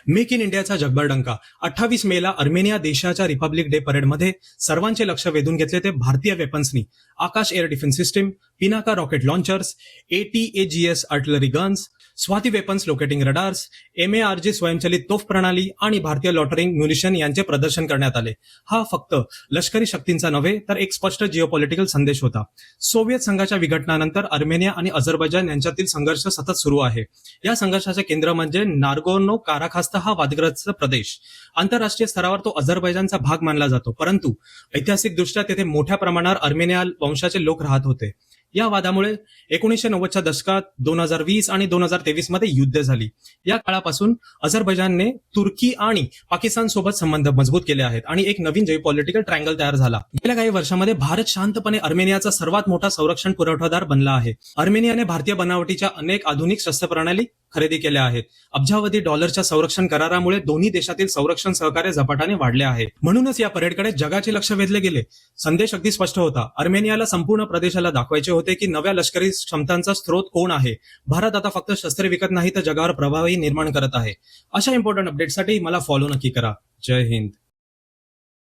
Make in इंडियाचा जगभर डंका. 28 मेला अर्मेनिया देशाच्या रिपब्लिक डे परेडमध्ये सर्वांचे लक्ष वेधून घेतले ते भारतीय वेपन्सनी. Akash air defence system, Pinaka rocket launchers, ATAGS artillery guns, Swathi weapons locating radars, MARG स्वयंचलित तोफ प्रणाली आणि भारतीय लॉटरिंग म्युनिशन यांचे प्रदर्शन करण्यात आले. हा फक्त लष्करी शक्तींचा नव्हे तर एक स्पष्ट जिओपॉलिटिकल संदेश होता. सोव्हिएत संघाच्या विघटनानंतर अर्मेनिया आणि अझरबैजान यांच्यातील संघर्ष सतत सुरू आहे. या संघर्षाचे केंद्र म्हणजे नार्गोनो काराखास्त हा वादग्रस्त प्रदेश. आंतरराष्ट्रीय स्तरावर तो अझरबैजानचा भाग मानला जातो, परंतु ऐतिहासिकदृष्ट्या तेथे मोठ्या प्रमाणावर अर्मेनिया वंशाचे लोक राहत होते. या वादामुळे 1990च्या दशकात 2020 आणि 2023 मध्ये युद्ध झाली. या काळापासून अझरबैजानने तुर्की आणि पाकिस्तान सोबत संबंध मजबूत केले आहेत आणि एक नवीन जिओपॉलिटिकल ट्रायंगल तयार झाला. गेल्या काही वर्षांमध्ये भारत शांतपणे अर्मेनियाचा सर्वात मोठा संरक्षण पुरवठादार बनला आहे. अर्मेनियाने भारतीय बनावटीच्या अनेक आधुनिक शस्त्र प्रणाली खरेदी केल्या आहेत. अब्जावधी डॉलरच्या संरक्षण करारामुळे दोन्ही देशातील संरक्षण सहकार्य झपाट्याने वाढले आहे. म्हणूनच या परेडकडे जगाचे लक्ष वेधले गेले. संदेश अगदी स्पष्ट होता. अर्मेनियाला संपूर्ण प्रदेशाला दाखवायचे होते की नव्या लष्करी क्षमतांचा स्रोत कोण आहे. भारत आता फक्त शस्त्रे विकत नाही तर जगावर प्रभावही निर्माण करत आहे. अशा इम्पॉर्टंट अपडेटसाठी मला फॉलो नक्की करा. जय हिंद.